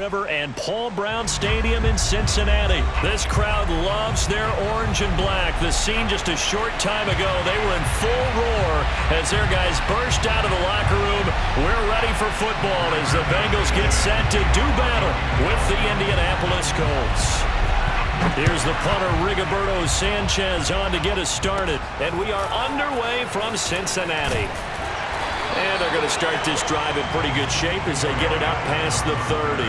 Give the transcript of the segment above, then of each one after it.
River and Paul Brown Stadium in Cincinnati. This crowd loves their orange and black. The scene just a short time ago, they were in full roar as their guys burst out of the locker room. We're ready for football as the Bengals get set to do battle with the Indianapolis Colts. Here's the punter, Rigoberto Sanchez, on to get us started. And we are underway from Cincinnati. And they're going to start this drive in pretty good shape as they get it out past the 30.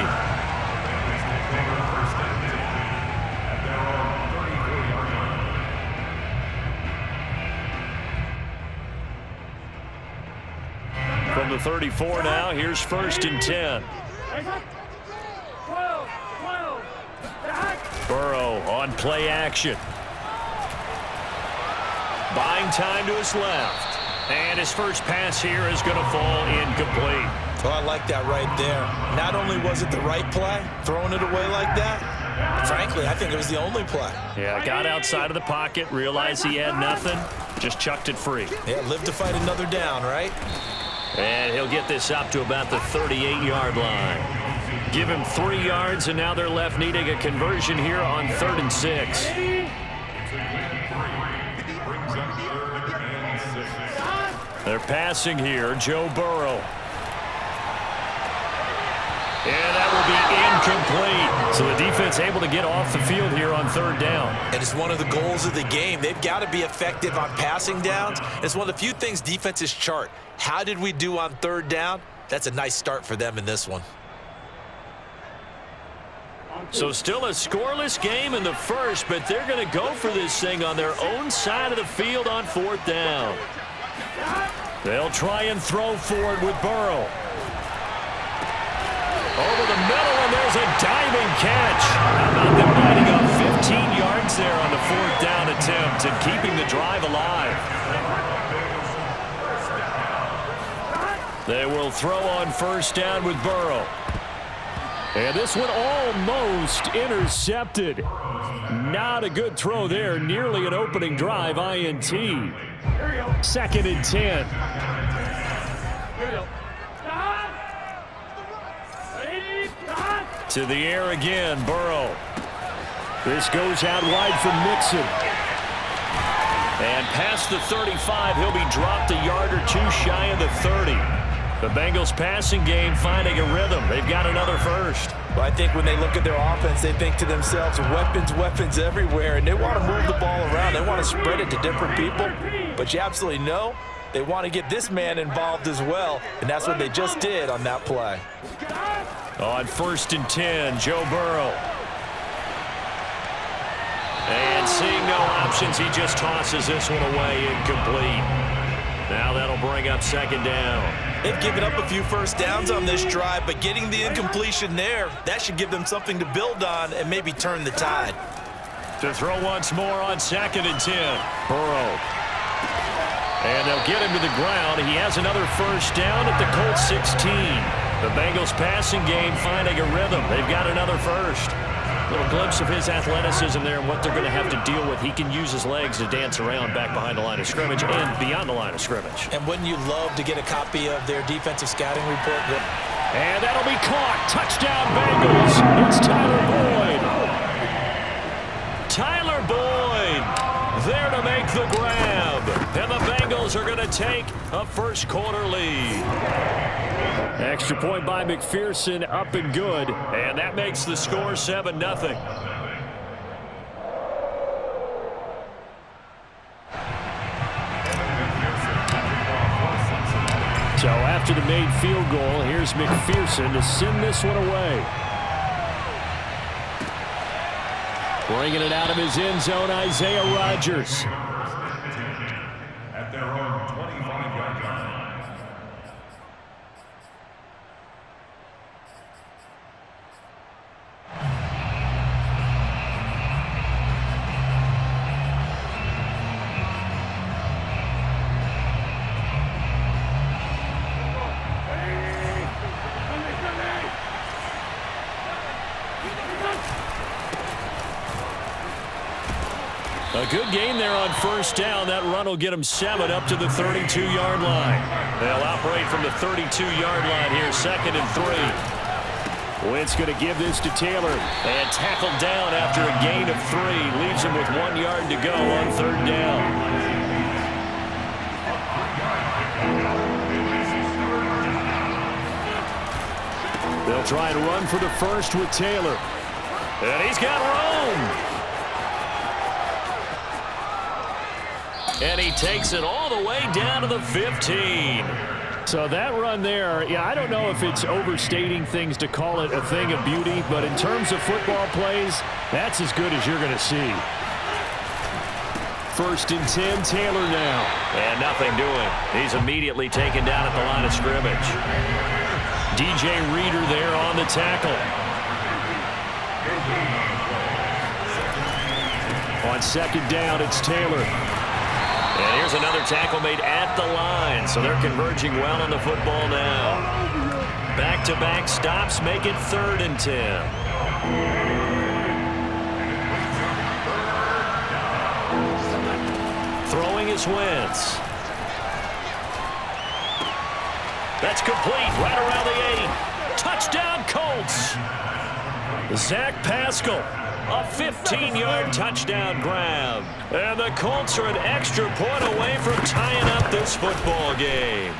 From the 34 now, here's 1st and 10. Burrow on play action. Buying time to his left. And his first pass here is going to fall incomplete. Oh, I like that right there. Not only was it the right play, throwing it away like that, frankly, I think it was the only play. Yeah, got outside of the pocket, realized he had nothing, just chucked it free. Yeah, live to fight another down, right? And he'll get this up to about the 38-yard line. Give him 3 yards, and now they're left needing a conversion here on 3rd and 6. They're passing here, Joe Burrow. And that will be incomplete. So the defense able to get off the field here on 3rd down. And it's one of the goals of the game. They've got to be effective on passing downs. It's one of the few things defenses chart. How did we do on 3rd down? That's a nice start for them in this one. So still a scoreless game in the first, but they're going to go for this thing on their own side of the field on 4th down. They'll try and throw for it with Burrow. Over the middle, and there's a diving catch. How about them lining up 15 yards there on the 4th down attempt and keeping the drive alive? They will throw on 1st down with Burrow. And this one almost intercepted. Not a good throw there. Nearly an opening drive, INT. 2nd and 10. To the air again, Burrow. This goes out wide for Mixon. And past the 35, he'll be dropped a yard or 2 shy of the 30. The Bengals passing game finding a rhythm. They've got another first. Well, I think when they look at their offense, they think to themselves, weapons everywhere, and they want to move the ball around. They want to spread it to different people. But you absolutely know they want to get this man involved as well, and that's what they just did on that play. On 1st and 10, Joe Burrow. And seeing no options, he just tosses this one away incomplete. Now that'll bring up 2nd down. They've given up a few first downs on this drive, but getting the incompletion there, that should give them something to build on and maybe turn the tide. To throw once more on 2nd and 10. Burrow. And they'll get him to the ground. He has another first down at the Colts 16. The Bengals passing game finding a rhythm. They've got another first. Little glimpse of his athleticism there and what they're going to have to deal with. He can use his legs to dance around back behind the line of scrimmage and beyond the line of scrimmage. And wouldn't you love to get a copy of their defensive scouting report? And that'll be caught. Touchdown, Bengals. It's Tyler Boyd. Tyler Boyd there to make the grab. And the Bengals are going to take a first quarter lead. Extra point by McPherson, up and good. And that makes the score 7-0. So after the made field goal, here's McPherson to send this one away. Bringing it out of his end zone, Isaiah Rodgers. At their own 25-yard line. A good gain there on 1st down. That run will get them 7 up to the 32-yard line. They'll operate from the 32-yard line here, 2nd and 3. Wentz going to give this to Taylor. And tackled down after a gain of 3. Leaves him with 1 yard to go on 3rd down. They'll try and run for the first with Taylor. And he's got room. And he takes it all the way down to the 15. So that run there, yeah, I don't know if it's overstating things to call it a thing of beauty, but in terms of football plays, that's as good as you're going to see. 1st and 10, Taylor now. And nothing doing. He's immediately taken down at the line of scrimmage. DJ Reader there on the tackle. On 2nd down, it's Taylor. And here's another tackle made at the line, so they're converging well on the football now. Back-to-back stops make it 3rd and 10. Throwing is Wentz. That's complete right around the 8. Touchdown, Colts. Zach Pascal, a 15-yard touchdown grab. And the Colts are an extra point away from tying up this football game.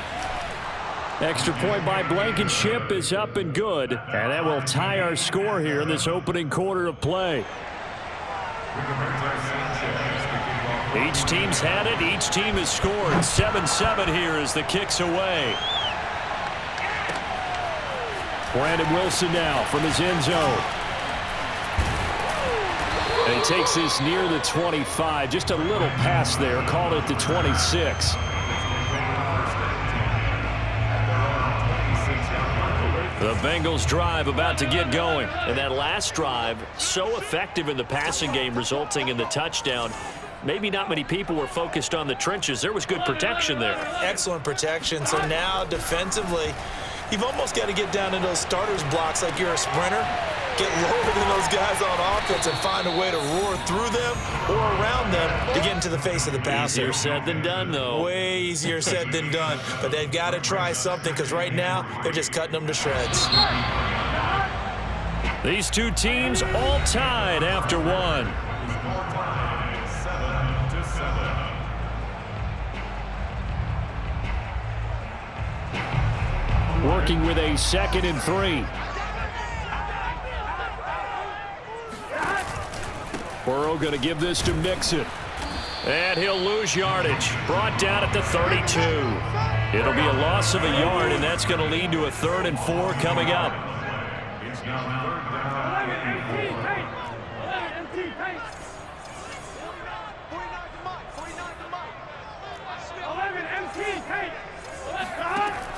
Extra point by Blankenship is up and good. And that will tie our score here in this opening quarter of play. Each team's had it. Each team has scored. 7-7 here as the kick's away. Brandon Wilson now from his end zone. And he takes this near the 25. Just a little pass there. Call it the 26. The Bengals drive about to get going. And that last drive, so effective in the passing game, resulting in the touchdown. Maybe not many people were focused on the trenches. There was good protection there. Excellent protection. So now defensively, you've almost got to get down in those starters blocks like you're a sprinter. Get lower than those guys on offense and find a way to roar through them or around them to get into the face of the passer. Easier said than done, though. Way easier said than done. But they've got to try something because right now they're just cutting them to shreds. These two teams all tied after one. Working with a 2nd and 3. Burrow going to give this to Mixon. And he'll lose yardage. Brought down at the 32. It'll be a loss of a yard, and that's going to lead to a 3rd and 4 coming up. It's now 3rd down.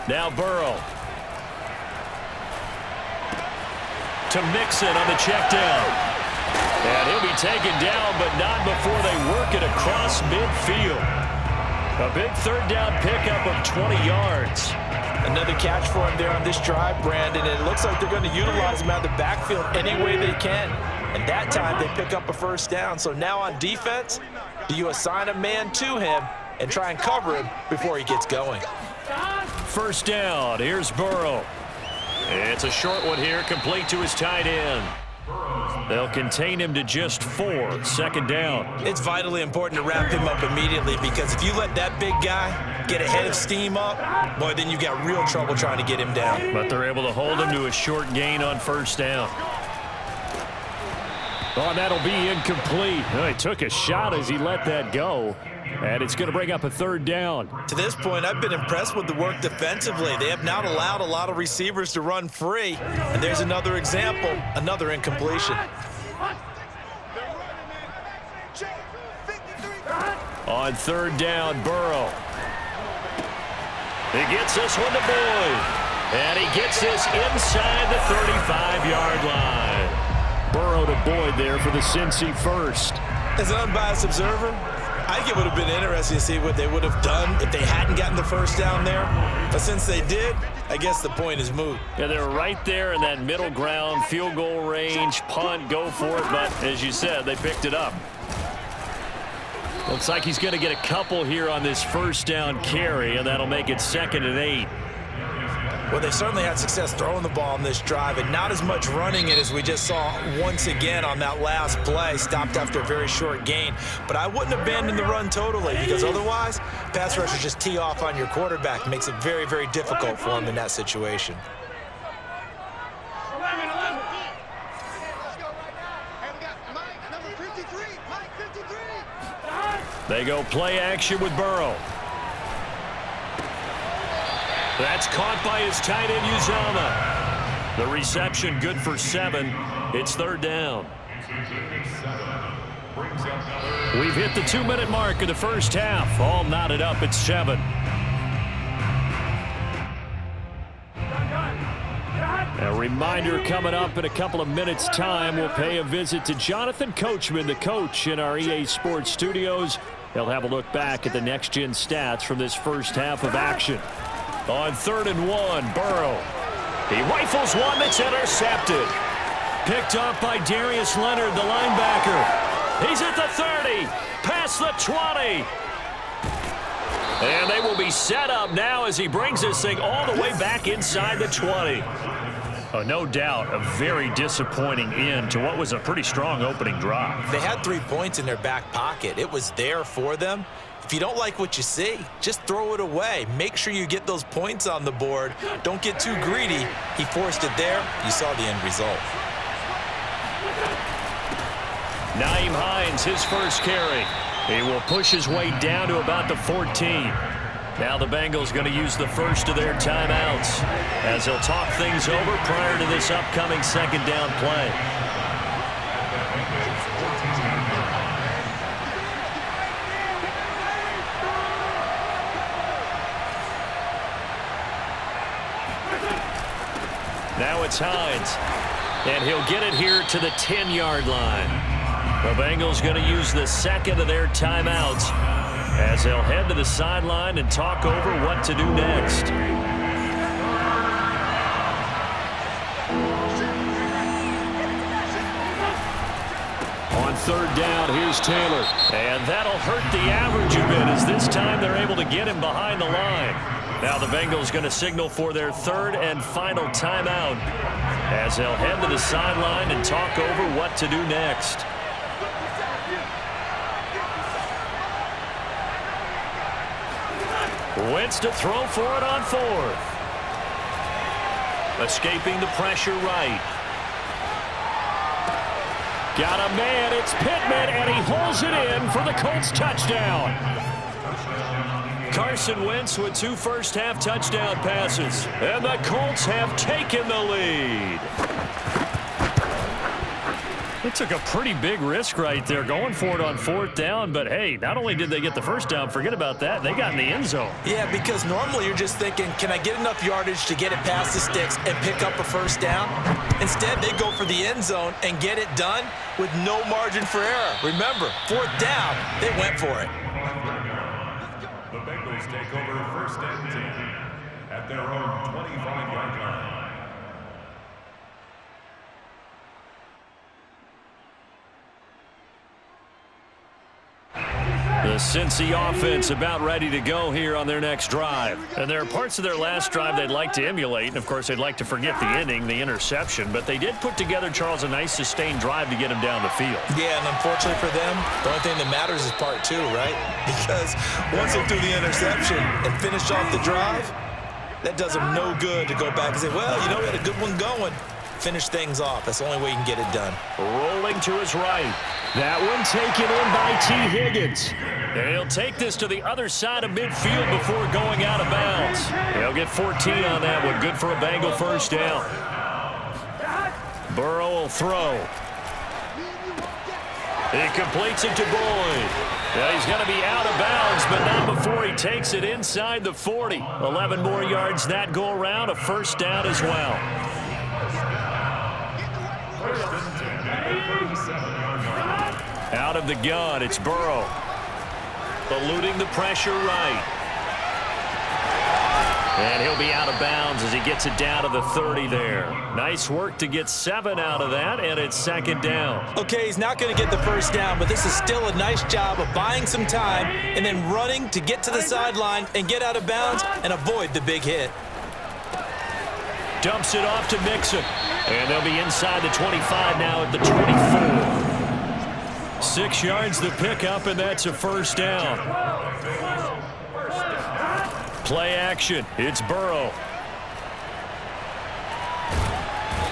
Now Burrow. To Mixon on the check down. And he'll be taken down, but not before they work it across midfield. A big 3rd down pickup of 20 yards. Another catch for him there on this drive, Brandon. And it looks like they're going to utilize him out of the backfield any way they can. And that time they pick up a 1st down. So now on defense, do you assign a man to him and try and cover him before he gets going? 1st down. Here's Burrow. It's a short one here, complete to his tight end. They'll contain him to just 4. 2nd down. It's vitally important to wrap him up immediately because if you let that big guy get a head of steam up, boy, then you got real trouble trying to get him down. But they're able to hold him to a short gain on 1st down. Oh, that'll be incomplete. Oh, he took a shot as he let that go. And it's going to bring up a 3rd down. To this point, I've been impressed with the work defensively. They have not allowed a lot of receivers to run free. And there's another example, another incompletion. On 3rd down, Burrow. He gets this one to Boyd. And he gets this inside the 35-yard line. Burrow to Boyd there for the Cincy first. As an unbiased observer, I think it would have been interesting to see what they would have done if they hadn't gotten the 1st down there. But since they did, I guess the point is moot. Yeah, they're right there in that middle ground, field goal range, punt, go for it. But as you said, they picked it up. Looks like he's going to get a couple here on this 1st down carry, and that'll make it 2nd and 8. Well, they certainly had success throwing the ball on this drive and not as much running it as we just saw once again on that last play. Stopped after a very short gain. But I wouldn't abandon the run totally because otherwise, pass rushers just tee off on your quarterback. Makes it very, very difficult for him in that situation. They go play action with Burrow. That's caught by his tight end, Uzomah. The reception good for 7. It's 3rd down. We've hit the 2-minute mark of the first half. All knotted up at 7. A reminder coming up in a couple of minutes' time. We'll pay a visit to Jonathan Coachman, the coach in our EA Sports studios. He'll have a look back at the next-gen stats from this first half of action. On 3rd and 1, Burrow. He rifles one that's intercepted. Picked up by Darius Leonard, the linebacker. He's at the 30, past the 20. And they will be set up now as he brings this thing all the way back inside the 20. No doubt a very disappointing end to what was a pretty strong opening drive. They had 3 points in their back pocket. It was there for them. If you don't like what you see, just throw it away. Make sure you get those points on the board. Don't get too greedy. He forced it there. You saw the end result. Nyheim Hines, his first carry. He will push his way down to about the 14. Now the Bengals going to use the first of their timeouts as they'll talk things over prior to this upcoming 2nd down play. Now it's Hines, and he'll get it here to the 10-yard line. The Bengals going to use the 2nd of their timeouts as they'll head to the sideline and talk over what to do next. On 3rd down, here's Taylor. And that'll hurt the average a bit as this time they're able to get him behind the line. Now the Bengals going to signal for their 3rd and final timeout as they'll head to the sideline and talk over what to do next. Wentz to throw for it on 4th. Escaping the pressure right. Got a man, it's Pittman, and he holds it in for the Colts touchdown. Carson Wentz with 2 first-half touchdown passes, and the Colts have taken the lead. They took a pretty big risk right there going for it on 4th down, but hey, not only did they get the first down, forget about that, they got in the end zone. Yeah, because normally you're just thinking, can I get enough yardage to get it past the sticks and pick up a first down? Instead, they go for the end zone and get it done with no margin for error. Remember, 4th down, they went for it. The Bengals take over 1st and 10 at their own 25-yard line. The Cincy offense about ready to go here on their next drive. And there are parts of their last drive they'd like to emulate. And, of course, they'd like to forget the inning, the interception. But they did put together, Charles, a nice sustained drive to get him down the field. Yeah, and unfortunately for them, the only thing that matters is part 2, right? Because once they threw the interception and finished off the drive, that does them no good to go back and say, well, you know, we had a good one going. Finish things off. That's the only way you can get it done. Rolling to his right. That one taken in by T. Higgins. And he'll take this to the other side of midfield before going out of bounds. He'll get 14 on that one. Good for a Bengal first down. Burrow will throw. He completes it to Boyd. Well, he's going to be out of bounds, but not before he takes it inside the 40. 11 more yards that go around. A first down as well. Out of the gun, it's Burrow. Eluding the pressure right. And he'll be out of bounds as he gets it down to the 30 there. Nice work to get 7 out of that, and it's 2nd down. Okay, he's not going to get the first down, but this is still a nice job of buying some time and then running to get to the sideline and get out of bounds and avoid the big hit. Dumps it off to Mixon. And they'll be inside the 25 now at the 24. 6 yards the pickup, and that's a first down. Play action. It's Burrow.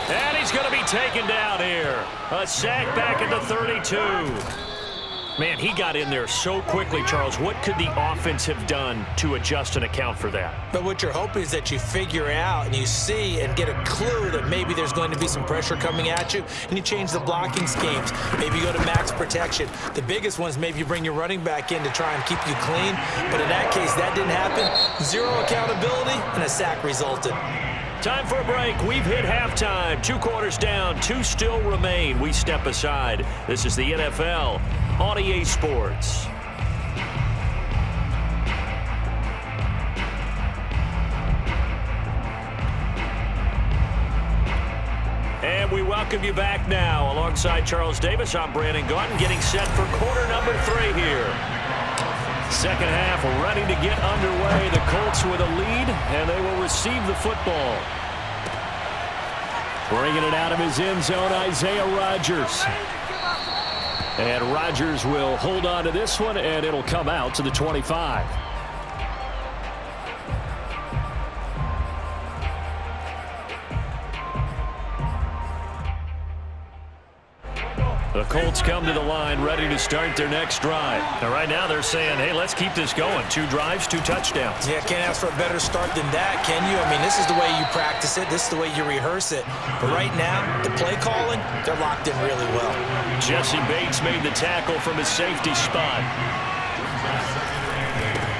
And he's going to be taken down here. A sack back at the 32. Man, he got in there so quickly, Charles. What could the offense have done to adjust and account for that? But what you're hoping is that you figure out and you see and get a clue that maybe there's going to be some pressure coming at you, and you change the blocking schemes. Maybe you go to max protection. The biggest ones, maybe you bring your running back in to try and keep you clean. But in that case, that didn't happen. Zero accountability, and a sack resulted. Time for a break. We've hit halftime. 2 quarters down. 2 still remain. We step aside. This is the NFL on EA Sports. And we welcome you back now. Alongside Charles Davis, I'm Brandon Gaudin, getting set for quarter number 3 here. Second half ready to get underway. The Colts with a lead, and they will receive the football. Bringing it out of his end zone, Isaiah Rodgers. And Rodgers will hold on to this one, and it'll come out to the 25. The Colts come to the line ready to start their next drive. And right now they're saying, hey, let's keep this going. 2 drives, 2 touchdowns. Yeah, can't ask for a better start than that, can you? I mean, this is the way you practice it. This is the way you rehearse it. But right now, the play calling, they're locked in really well. Jesse Bates made the tackle from his safety spot.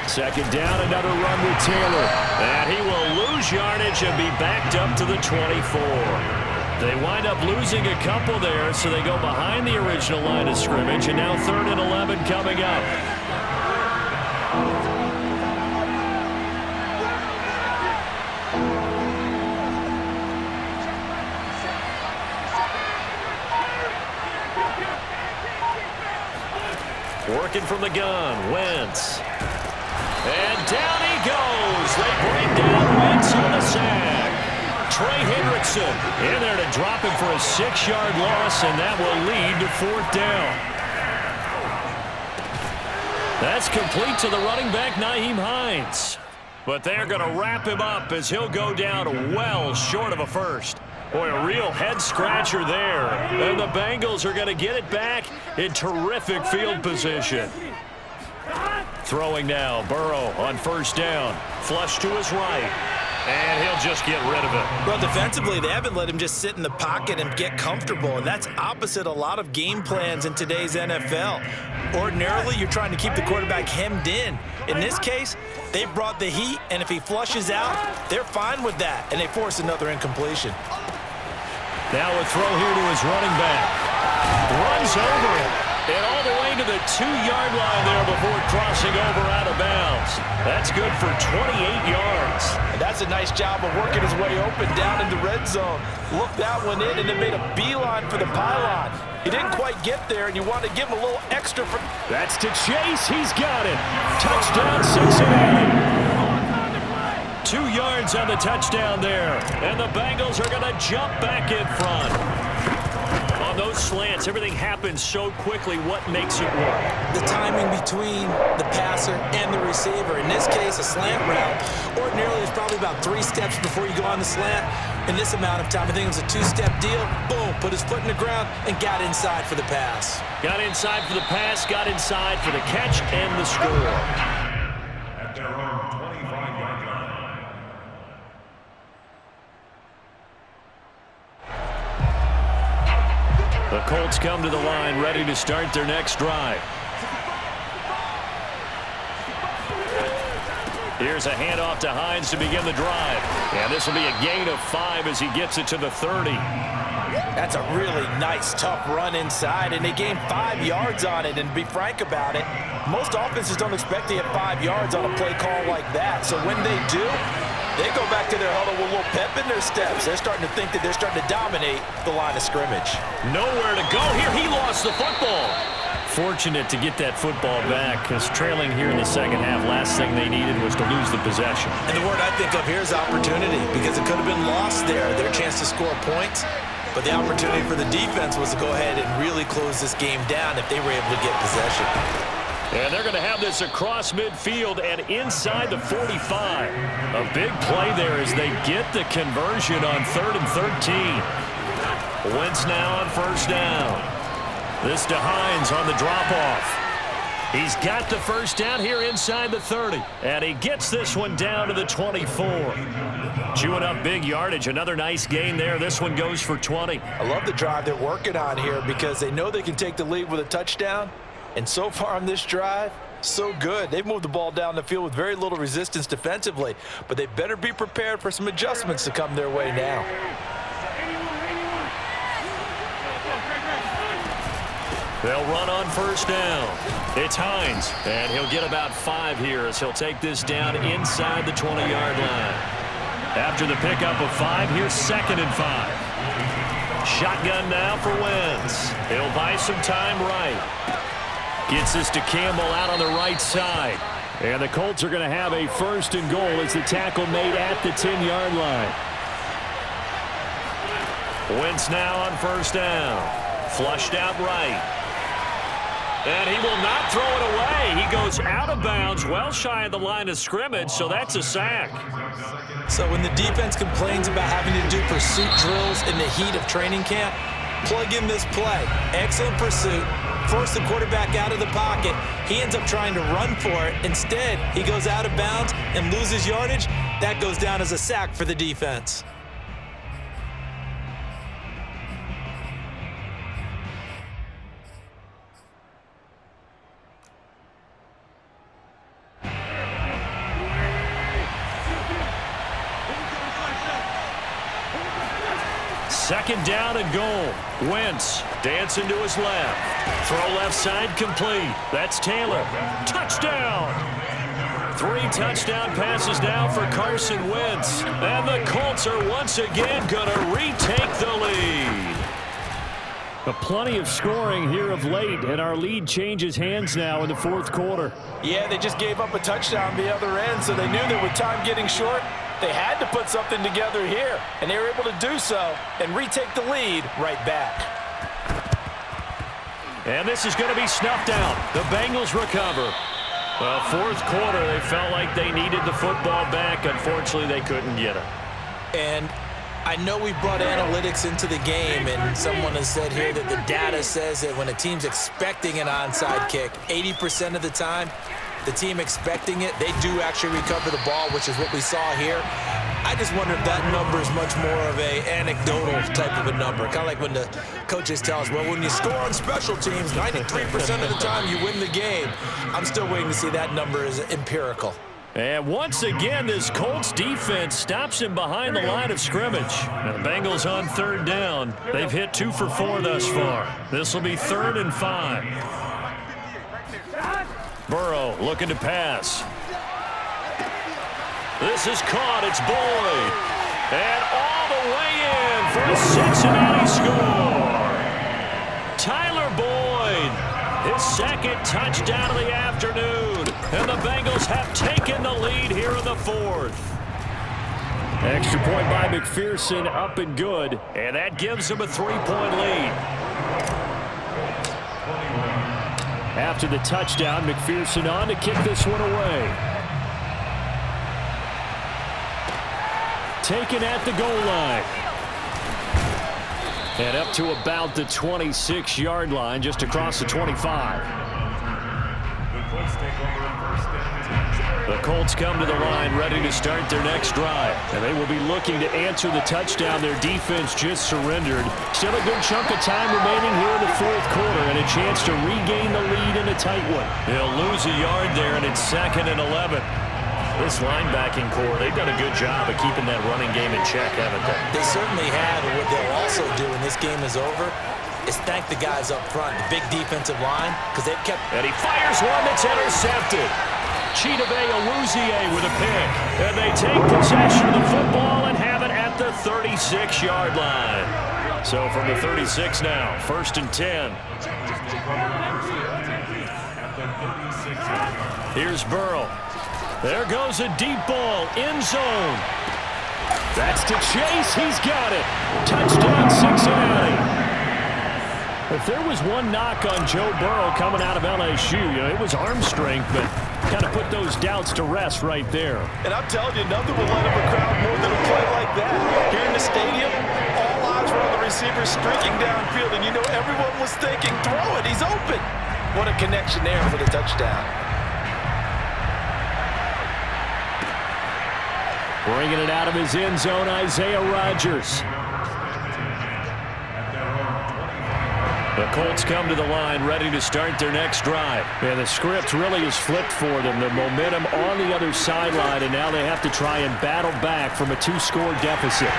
Second down, another run with Taylor. And he will lose yardage and be backed up to the 24. They wind up losing a couple there, so they go behind the original line of scrimmage, and now 3rd and 11 coming up. Working from the gun, Wentz. And down he goes. They bring down Wentz on the sack. Trey Hendrickson in there to drop him for a 6-yard loss, and that will lead to 4th down. That's complete to the running back, Nyheim Hines. But they're going to wrap him up as he'll go down well short of a first. Boy, a real head-scratcher there. And the Bengals are going to get it back in terrific field position. Throwing now, Burrow on 1st down. Flush to his right. And he'll just get rid of it. Well, defensively, they haven't let him just sit in the pocket and get comfortable, and that's opposite a lot of game plans in today's NFL. Ordinarily, you're trying to keep the quarterback hemmed in. In this case, they brought the heat, and if he flushes out, they're fine with that, and they force another incompletion. Now a throw here to his running back. Runs over it. And all the way to the 2-yard line there before crossing over out of bounds. That's good for 28 yards. And that's a nice job of working his way open down in the red zone. Looked that one in and then made a beeline for the pylon. He didn't quite get there, and you want to give him a little extra. That's to Chase. He's got it. Touchdown, Cincinnati. 2 yards on the touchdown there. And the Bengals are going to jump back in front. On those slants, everything happens so quickly. What makes it work? The timing between the passer and the receiver. In this case, a slant route. Ordinarily, it's probably about 3 steps before you go on the slant. In this amount of time, I think it was a 2-step deal. Boom, put his foot in the ground and got inside for the pass. Got inside for the pass, got inside for the catch and the score. At their own 25-yard line. The Colts come to the line ready to start their next drive. Here's a handoff to Hines to begin the drive. And this will be a gain of 5 as he gets it to the 30. That's a really nice, tough run inside, and they gained 5 yards on it. And to be frank about it, most offenses don't expect to get 5 yards on a play call like that. So when they do, they go back to their huddle with a little pep in their steps. They're starting to think that they're starting to dominate the line of scrimmage. Nowhere to go here. He lost the football. Fortunate to get that football back, because trailing here in the second half, last thing they needed was to lose the possession. And the word I think of here is opportunity, because it could have been lost there, their chance to score points. But the opportunity for the defense was to go ahead and really close this game down if they were able to get possession. And they're going to have this across midfield and inside the 45. A big play there as they get the conversion on 3rd and 13. Wentz now on first down. This to Hines on the drop-off. He's got the first down here inside the 30. And he gets this one down to the 24. Chewing up big yardage. Another nice gain there. This one goes for 20. I love the drive they're working on here because they know they can take the lead with a touchdown. And so far on this drive, so good. They've moved the ball down the field with very little resistance defensively. But they better be prepared for some adjustments to come their way now. They'll run on first down. It's Hines, and he'll get about 5 here as he'll take this down inside the 20-yard line. After the pickup of 5, here's 2nd and 5. Shotgun now for Wentz. He'll buy some time right. Gets this to Campbell out on the right side. And the Colts are going to have a 1st and goal as the tackle made at the 10-yard line. Wentz now on first down. Flushed out right. And he will not throw it away. He goes out of bounds, well shy of the line of scrimmage, so that's a sack. So when the defense complains about having to do pursuit drills in the heat of training camp, plug in this play. Excellent pursuit. Force the quarterback out of the pocket. He ends up trying to run for it. Instead, he goes out of bounds and loses yardage. That goes down as a sack for the defense. Second down and goal. Wentz dancing to his left. Throw left side complete. That's Taylor. Touchdown! 3 touchdown passes now for Carson Wentz. And the Colts are once again going to retake the lead. Plenty of scoring here of late, and our lead changes hands now in the 4th quarter. Yeah, they just gave up a touchdown the other end, so they knew that with time getting short, they had to put something together here, and they were able to do so and retake the lead right back. And this is going to be snuffed out. The Bengals recover. Well, 4th quarter, they felt like they needed the football back. Unfortunately, they couldn't get it. And I know we brought analytics into the game, and someone has said here that the data says that when a team's expecting an onside kick, 80% of the time, the team expecting it, they do actually recover the ball, which is what we saw here. I just wonder if that number is much more of a anecdotal type of a number. Kind of like when the coaches tell us, well, when you score on special teams, 93% of the time you win the game. I'm still waiting to see that number is empirical. And once again, this Colts defense stops him behind the line of scrimmage. Now the Bengals on 3rd down. They've hit 2 for 4 thus far. This will be 3rd and 5. Burrow looking to pass. This is caught. It's Boyd. And all the way in for a Cincinnati score. Tyler Boyd, his 2nd touchdown of the afternoon. And the Bengals have taken the lead here in the 4th. Extra point by McPherson, up and good. And that gives them a 3-point lead. After the touchdown, McPherson on to kick this one away. Taken at the goal line. And up to about the 26-yard line, just across the 25. The Colts come to the line ready to start their next drive. And they will be looking to answer the touchdown their defense just surrendered. Still a good chunk of time remaining here in the 4th quarter and a chance to regain the lead in a tight one. They'll lose a yard there, and it's 2nd and 11. This linebacking core, they've done a good job of keeping that running game in check, haven't they? They certainly have, and what they'll also do when this game is over is thank the guys up front, the big defensive line, because they've kept... And he fires one that's intercepted. Chidobe Awuzie with a pick. And they take possession of the football and have it at the 36-yard line. So from the 36 now, 1st and 10. Here's Burrow. There goes a deep ball. End zone. That's to Chase. He's got it. Touchdown, Cincinnati. If there was one knock on Joe Burrow coming out of LSU, it was arm strength, but kind of put those doubts to rest right there. And I'm telling you, nothing will light up a crowd more than a play like that. Here in the stadium, all eyes were on the receiver streaking downfield, and everyone was thinking, throw it, he's open. What a connection there for the touchdown. Bringing it out of his end zone, Isaiah Rodgers. The Colts come to the line, ready to start their next drive. Yeah, the script really is flipped for them. The momentum on the other sideline, and now they have to try and battle back from a 2-score deficit.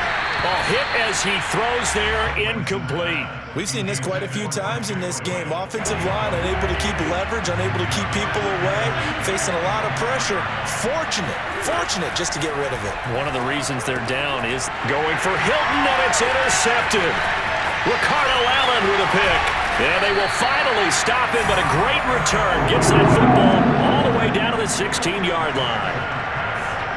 Ball hit as he throws there, incomplete. We've seen this quite a few times in this game. Offensive line unable to keep leverage, unable to keep people away, facing a lot of pressure. Fortunate just to get rid of it. One of the reasons they're down is going for Hilton, and it's intercepted. Ricardo Allen with a pick. And they will finally stop him, but a great return. Gets that football all the way down to the 16-yard line.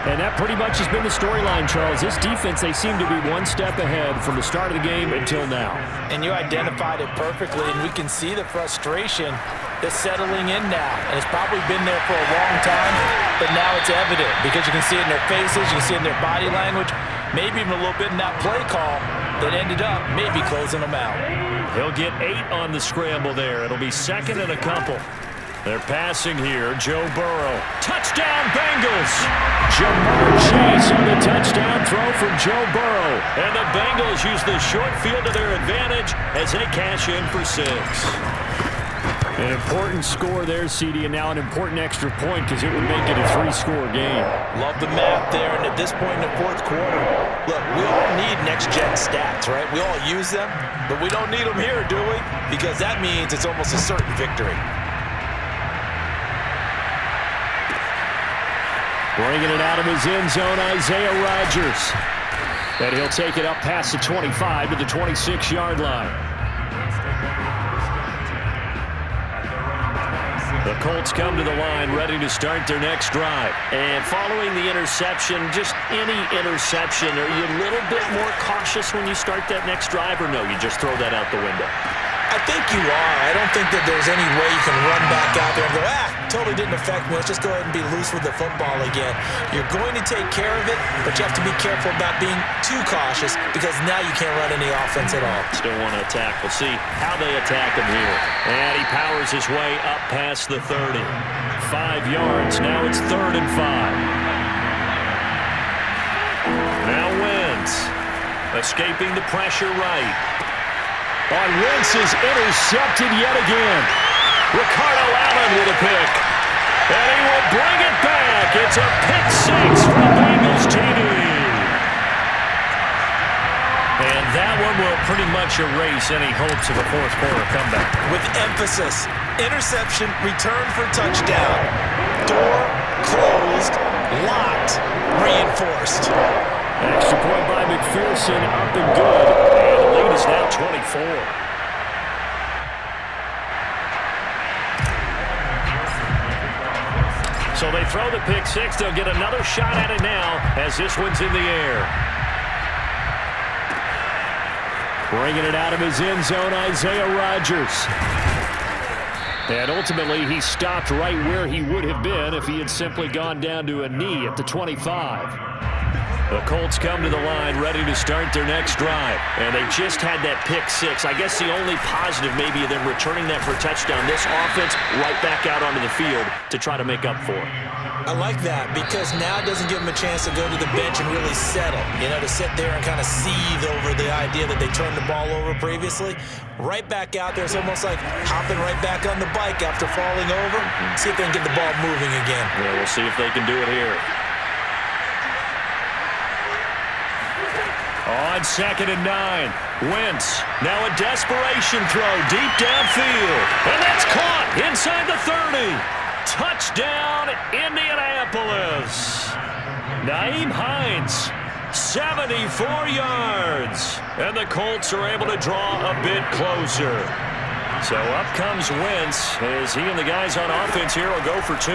And that pretty much has been the storyline, Charles. This defense, they seem to be one step ahead from the start of the game until now. And you identified it perfectly, and we can see the frustration that's settling in now. And it's probably been there for a long time, but now it's evident because you can see it in their faces, you can see it in their body language, maybe even a little bit in that play call that ended up maybe closing them out. He'll get 8 on the scramble there. It'll be second and a couple. They're passing here. Joe Burrow. Touchdown, Bengals! Jamar Chase on the touchdown throw from Joe Burrow. And the Bengals use the short field to their advantage as they cash in for 6. An important score there, CD, and now an important extra point because it would make it a 3-score game. Love the math there, and at this point in the fourth quarter, look, we all need next-gen stats, right? We all use them, but we don't need them here, do we? Because that means it's almost a certain victory. Bringing it out of his end zone, Isaiah Rodgers. And he'll take it up past the 25 to the 26-yard line. The Colts come to the line, ready to start their next drive. And following the interception, just any interception, are you a little bit more cautious when you start that next drive, or no, you just throw that out the window? I think you are. I don't think that there's any way you can run back out there and go, totally didn't affect me. Let's just go ahead and be loose with the football again. You're going to take care of it, but you have to be careful about being too cautious because now you can't run any offense at all. Still want to attack. We'll see how they attack him here. And he powers his way up past the 30. 5 yards. Now it's 3rd and 5. Now Wentz. Escaping the pressure right. On Wentz is intercepted yet again. Ricardo Allen with a pick. And he will bring it back. It's a pick 6 from Bengals TD. And that one will pretty much erase any hopes of a fourth quarter comeback. With emphasis, interception, return for touchdown. Door closed, locked, reinforced. Extra point by McPherson, up and good. And the lead is now 24. So they throw the pick 6. They'll get another shot at it now as this one's in the air. Bringing it out of his end zone, Isaiah Rodgers. And ultimately, he stopped right where he would have been if he had simply gone down to a knee at the 25. The Colts come to the line, ready to start their next drive. And they just had that pick 6. I guess the only positive maybe of them returning that for a touchdown. This offense right back out onto the field to try to make up for it. I like that because now it doesn't give them a chance to go to the bench and really settle. To sit there and kind of seethe over the idea that they turned the ball over previously. Right back out there. It's almost like hopping right back on the bike after falling over. See if they can get the ball moving again. Yeah, we'll see if they can do it here. On 2nd and 9, Wentz. Now a desperation throw deep downfield. And that's caught inside the 30. Touchdown, Indianapolis. Nyheim Hines, 74 yards. And the Colts are able to draw a bit closer. So up comes Wentz as he and the guys on offense here will go for 2.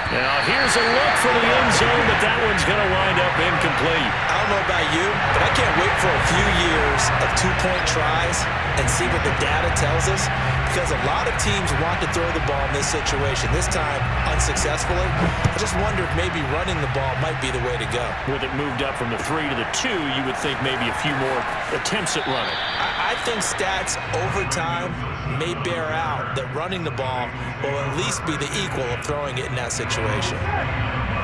Now here's a look for the end zone, but that one's going to wind up incomplete. I don't know about you, but I can't wait for a few years of two-point tries and see what the data tells us, because a lot of teams want to throw the ball in this situation, this time unsuccessfully. I just wonder if maybe running the ball might be the way to go. With it moved up from the 3 to the 2, you would think maybe a few more attempts at running. I think stats over time may bear out that running the ball will at least be the equal of throwing it in that situation.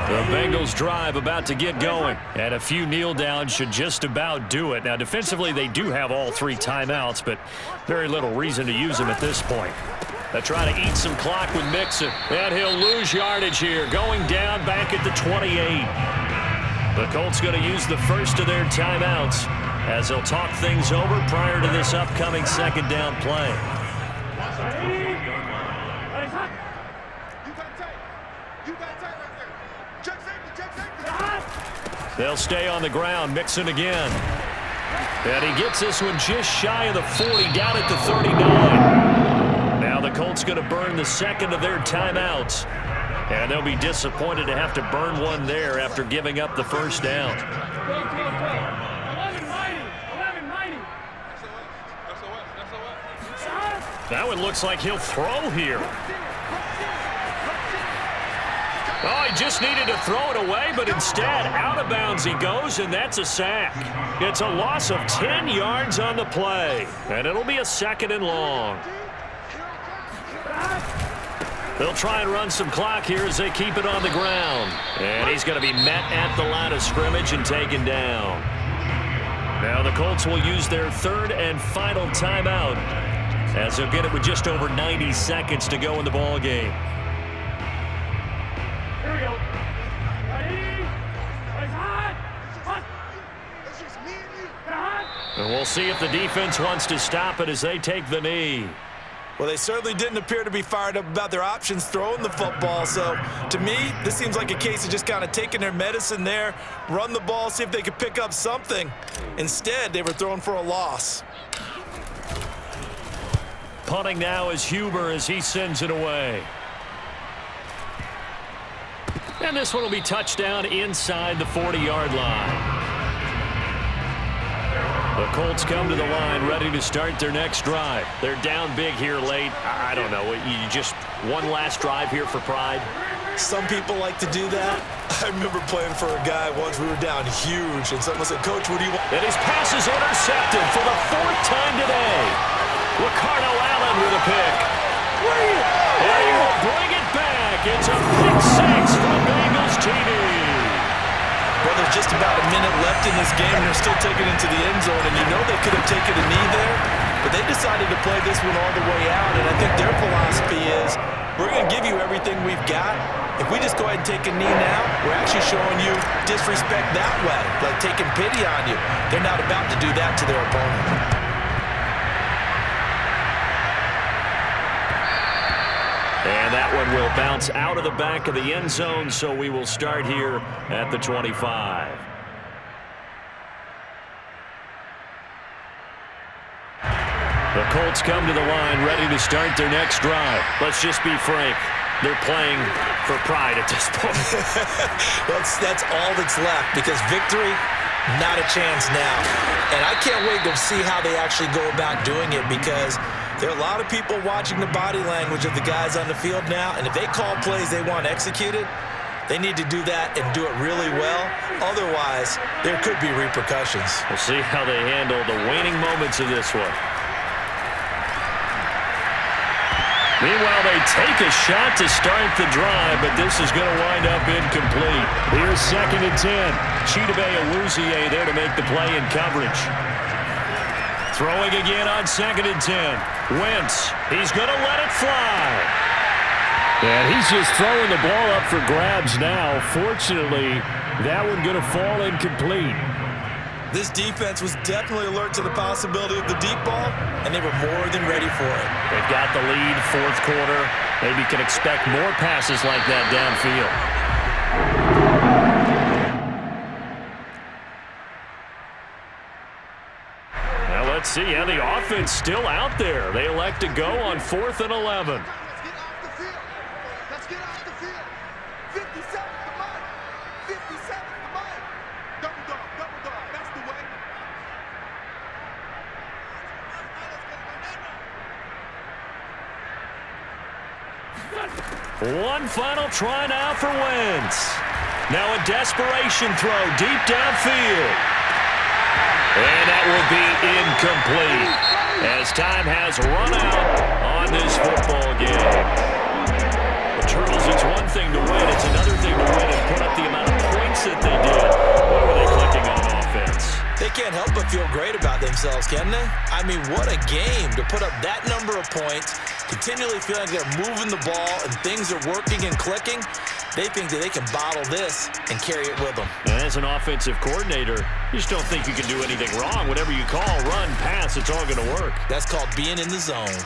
The Bengals drive about to get going, and a few kneel downs should just about do it. Now, defensively, they do have all 3 timeouts, but very little reason to use them at this point. They try to eat some clock with Mixon, and he'll lose yardage here, going down back at the 28. The Colts going to use the first of their timeouts as they'll talk things over prior to this upcoming second down play. They'll stay on the ground. Mixon again. And he gets this one just shy of the 40, down at the 39. Now the Colts going to burn the second of their timeouts. And they'll be disappointed to have to burn one there after giving up the first down. That one looks like he'll throw here. Oh, he just needed to throw it away, but instead, out of bounds he goes, and that's a sack. It's a loss of 10 yards on the play, and it'll be a 2nd and long. They'll try and run some clock here as they keep it on the ground. And he's going to be met at the line of scrimmage and taken down. Now the Colts will use their 3rd and final timeout as they'll get it with just over 90 seconds to go in the ball game. Here we go. Ready? Hot. And we'll see if the defense wants to stop it as they take the knee. Well, they certainly didn't appear to be fired up about their options throwing the football. So, to me, this seems like a case of just kind of taking their medicine there, run the ball, see if they could pick up something. Instead, they were throwing for a loss. Punting now is Huber as he sends it away. And this one will be touchdown inside the 40-yard line. The Colts come to the line ready to start their next drive. They're down big here late. I don't know. You just one last drive here for pride? Some people like to do that. I remember playing for a guy once. We were down huge, and someone said, "Coach, what do you want?" And his pass is intercepted for the 4th time today. Ricardo Allen with a pick. And he will bring it back. It's a pick 6 from Bengals TD. Well, there's just about a minute left in this game, and they're still taking it into the end zone, and you know they could have taken a knee there, but they decided to play this one all the way out, and I think their philosophy is, we're going to give you everything we've got. If we just go ahead and take a knee now, we're actually showing you disrespect that way, like taking pity on you. They're not about to do that to their opponent. And that one will bounce out of the back of the end zone, so we will start here at the 25. The Colts come to the line ready to start their next drive. Let's just be frank. They're playing for pride at this point. That's all that's left, because victory, not a chance now. And I can't wait to see how they actually go about doing it, because there are a lot of people watching the body language of the guys on the field now, and if they call plays they want executed, they need to do that and do it really well. Otherwise, there could be repercussions. We'll see how they handle the waning moments of this one. Meanwhile, they take a shot to start the drive, but this is going to wind up incomplete. Here's 2nd and 10. Chidobe Awuzie there to make the play in coverage. Throwing again on 2nd and 10. Wentz, he's going to let it fly. And he's just throwing the ball up for grabs now. Fortunately, that one going to fall incomplete. This defense was definitely alert to the possibility of the deep ball, and they were more than ready for it. They've got the lead, 4th quarter. Maybe can expect more passes like that downfield. Now let's see how the offense still out there. They elect to go on 4th and 11. Let's get off the field. One final try now for Wentz. Now a desperation throw deep downfield. And that will be incomplete as time has run out on this football game. But Turtles, it's one thing to win. It's another thing to win and put up the amount of points that they did. What were they clicking on offense? They can't help but feel great about themselves, can they? I mean, what a game to put up that number of points, continually feeling like they're moving the ball and things are working and clicking. They think that they can bottle this and carry it with them. And as an offensive coordinator, you just don't think you can do anything wrong. Whatever you call, run, pass, it's all going to work. That's called being in the zone.